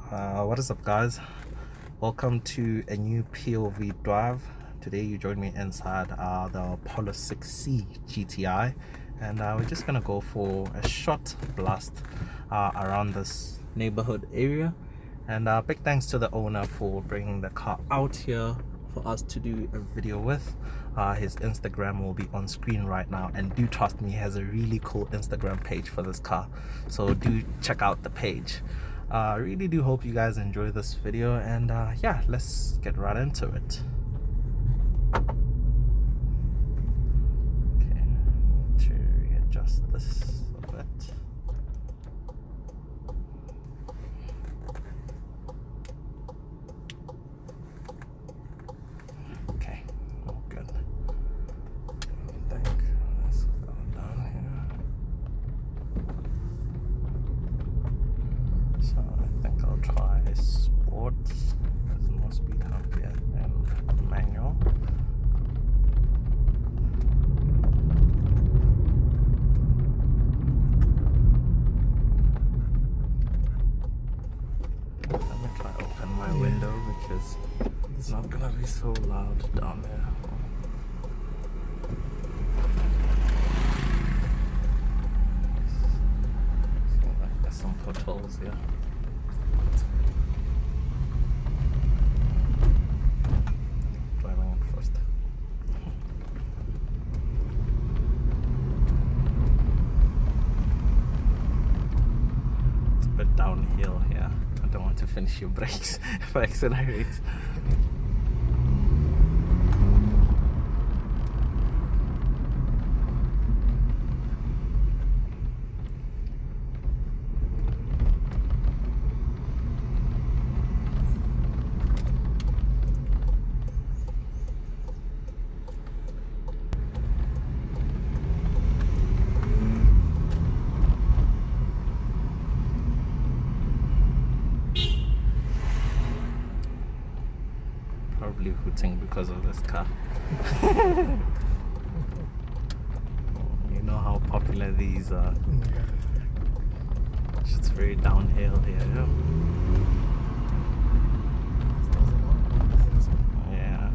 What is up, guys? Welcome to a new POV Drive. Today you join me inside the Polo 6C GTI, and we're just gonna go for a short blast around this neighborhood area. And big thanks to the owner for bringing the car out here for us to do a video with. His Instagram will be on screen right now, and do trust me, he has a really cool Instagram page for this car, so do check out the page. I really do hope you guys enjoy this video, and yeah, let's get right into it. Okay, to readjust this a bit. Okay, all good. I think let's go down here. So I think I'll try sports. There's no speed hump yet, and manual. Let me try open my window because it's not gonna be so loud down there. So like there's some potholes here. Driving in first. It's a bit downhill here. I don't want to finish your brakes if I accelerate. Probably hooting because of this car. You know how popular these are. It's very downhill here, yeah. Yeah.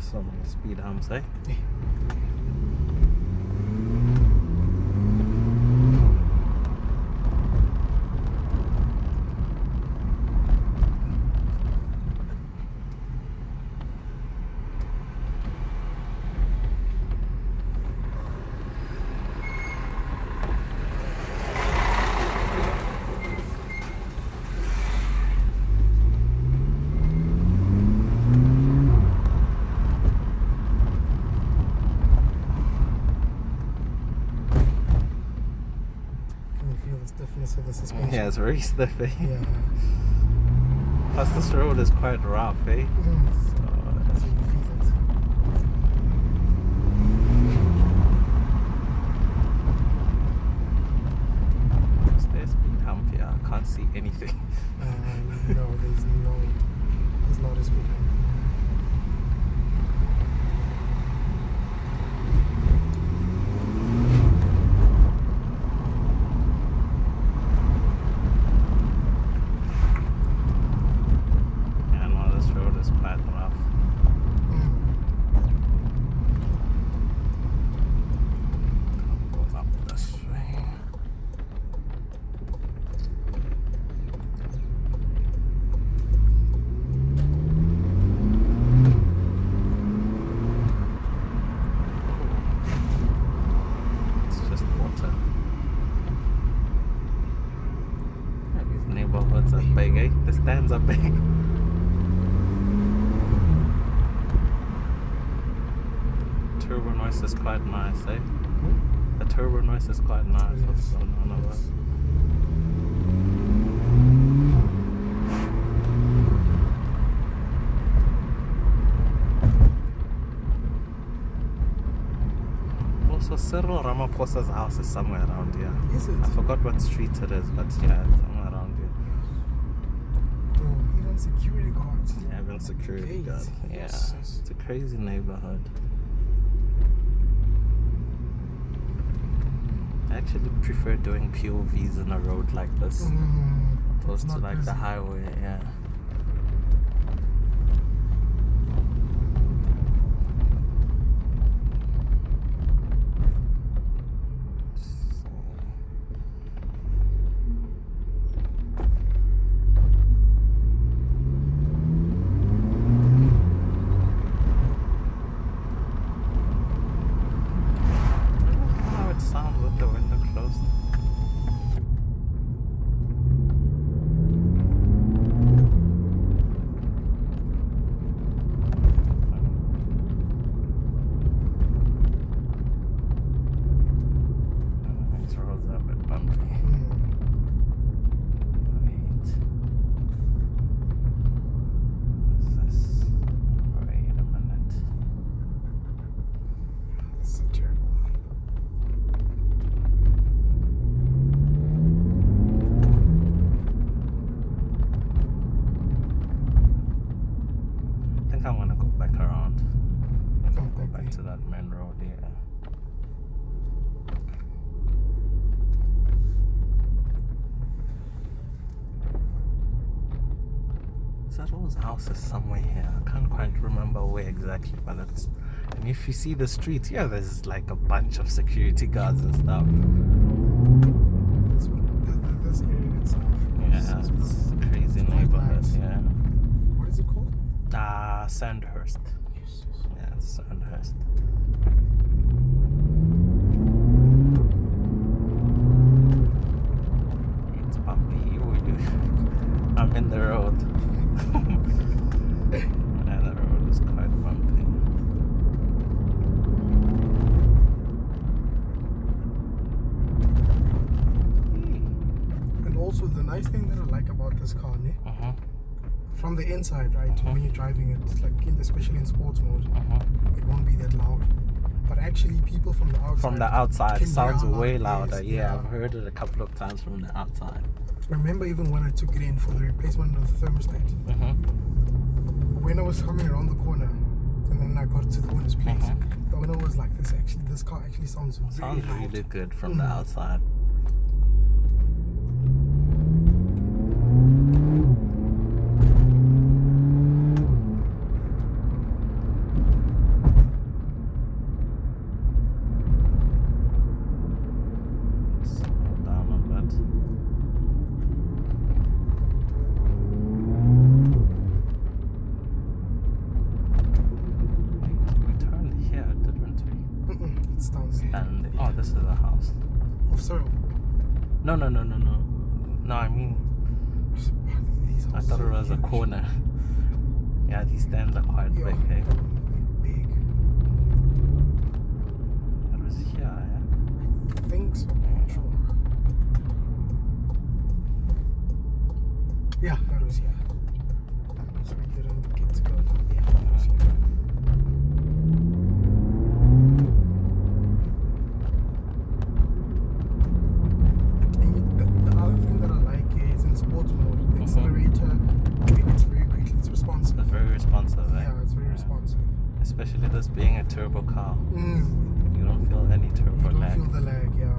So many speed humps, eh? Stiffness of the suspension. Yeah, it's very stiff, eh? Yeah. Plus this road is quite rough, eh? Yes. So, So you feel it. is there a speed hump here? I can't see anything. No, there's not a speed hump. Yeah, no, this road is quite rough. Goes up this way. It's just water. Yeah, these neighborhoods are big, eh? The stands are big. noise is quite nice, eh? Hmm? The turbo noise is quite nice. It is. Also, none of Yes. it. Also, Cyril Ramaphosa's house is somewhere around here. Is it? I forgot what street it is, but yeah, it's somewhere around here. Oh, even security guards. Yeah, even security Gates. guard. Yeah, Yes, yes. it's a crazy neighborhood. I actually prefer doing POVs in a road like this, opposed to not like the busy. highway. Yeah. How it sounds with the window closed. These roads are a bit bumpy. Wait. What's this? Wait a minute. This is a terrible one. I think I'm gonna go back around. Oh, Go back back there. to that main road, yeah. Cyril's house is somewhere here. I can't quite remember where exactly, but it's. And if you see the street, yeah, there's like a bunch of security guards and stuff. This area itself. Yeah, it's a crazy it's quite neighborhood. nice. Yeah. What is it called? Sandhurst. Yes. Yeah, it's Sandhurst. It's bumpy. I'm in the road. Yeah, the road is quite bumpy. And also the nice thing that I like about this car, ne? From the inside, right, when you're driving it, it's like especially in sports mode, it won't be that loud. But actually, people from the outside. From the outside, can it sounds hear how way loud it louder. is. Yeah, I've heard it a couple of times from the outside. I remember even when I took it in for the replacement of the thermostat, when I was coming around the corner, and then I got to the owner's place, the owner was like, "This car actually sounds very Sounds loud." really good from the outside. Slow down a bit. We turned here, didn't we? It's down there. And oh, this is a house. Oh, sorry. No. No, I mean, These I thought it was a corner. Yeah, these stands are quite Yeah, big, hey? big. It was here, yeah? I think so. I'm not sure. Yeah, that was here. So we didn't get to go down. Yeah, that was here. The other thing that I like is in sports mode, the accelerator, it's very quick, it's responsive. It's very responsive, eh? Yeah, it's very responsive. Especially this being a turbo car. Mm. You don't feel any turbo You don't lag. feel the lag, yeah.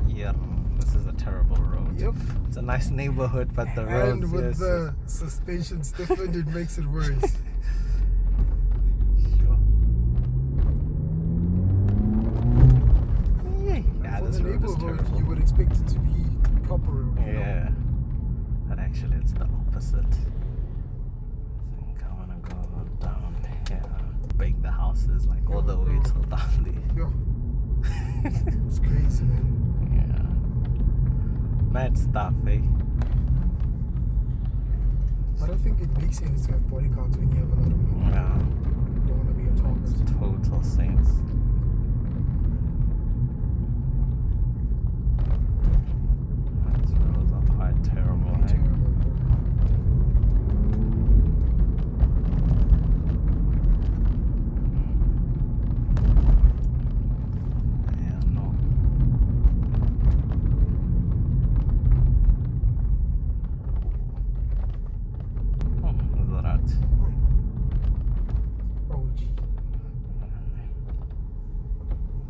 Yeah, this is a terrible road. Yep. It's a nice neighborhood, but the roads, And with yes, the suspension stiffened, it makes it worse. Sure. Yeah, For this the road is neighborhood, terrible. you would expect it to be proper road. you know? Yeah, but actually it's the opposite. I think I wanna go down here, bake the houses like all the way till down there. Yeah. It's crazy, man. Yeah, mad stuff, eh? But I think it makes sense to have body cards when you have a lot of money. Yeah, You don't want to be a tax. total sense. These roads are quite terrible. They're Eh? terrible, bro. Yeah, no. Look at that. Oh, gee.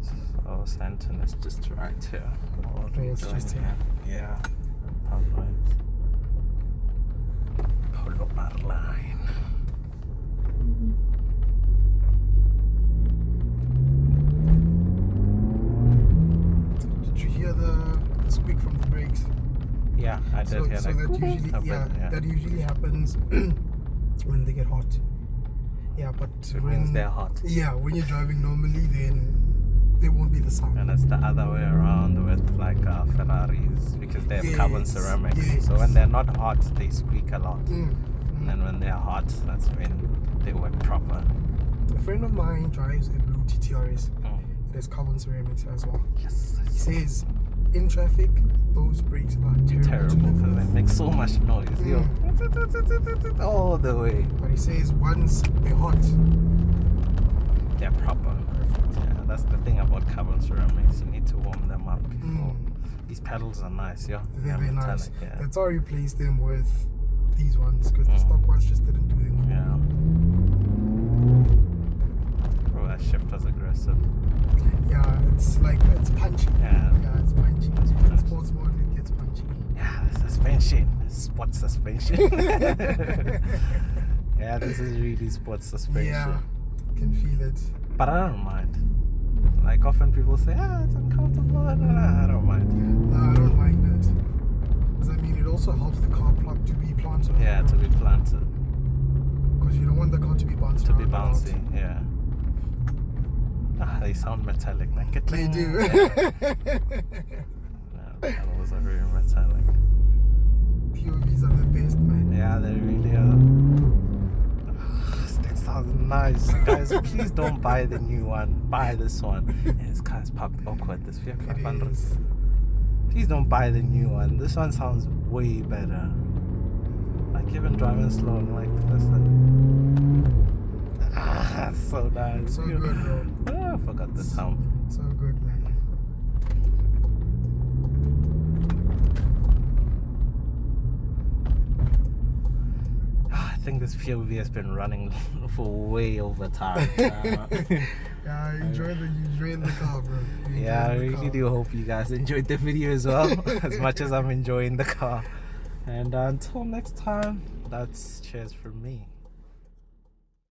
So Santon is just right here. Oh, Oh, it's just here. Yeah. Polo line. Did you hear the squeak from the brakes? Yeah, I did So, hear so like that usually, happen, that usually happens when they get hot. Yeah, but It means they're hot. Yeah, when you're driving normally, then there won't be the sound. And it's the other way around with like Ferraris because they have carbon Yes, ceramics. yes. So when they're not hot, they squeak a lot. Mm, And then when they're hot, that's when they work proper. A friend of mine drives a blue TTRS. Mm. It has carbon ceramics as well. Yes. He says in traffic, those brakes are terrible. Terrible to live because with. they make so much noise. Yo. All the way. But he says once they're hot, They're proper. perfect. Yeah, that's the thing about carbon ceramics. You need to warm them up before. Mm. These pedals are nice, yeah. They're very nice. Yeah. That's why I replaced them with these ones because the Mm. stock ones just didn't do them. Yeah. Bro, that shift was aggressive. Yeah, it's like it's punchy. Yeah. Yeah, it's punchy. It's In punchy. sports mode, it gets punchy. Yeah, the suspension. Sport suspension. Yeah, this is really sports suspension. Yeah, can feel it. But I don't mind. Like often people say, it's uncomfortable. I don't mind. No, I don't mind it. Because I mean, it also helps the car plug to be planted. Yeah, to be planted. Because you don't want the car to be bounced To be around a lot. bouncy, yeah. They sound metallic. Like They do. Yeah, that was a very metallic. POVs are the best, man. Yeah, they really are. This thing sounds nice. Guys, please don't buy the new one. Buy this one. And this car's parked awkward. This Fiat It 500. is. Please don't buy the new one. This one sounds way better. Like even driving slow, I'm like, that's so nice. So good, bro. I forgot the sound. So good, man. I think this POV has been running for way over time. Yeah, enjoy the car, bro. You Yeah, I enjoy the really car. do hope you guys enjoyed the video as well, as much as I'm enjoying the car. And until next time, that's cheers from me.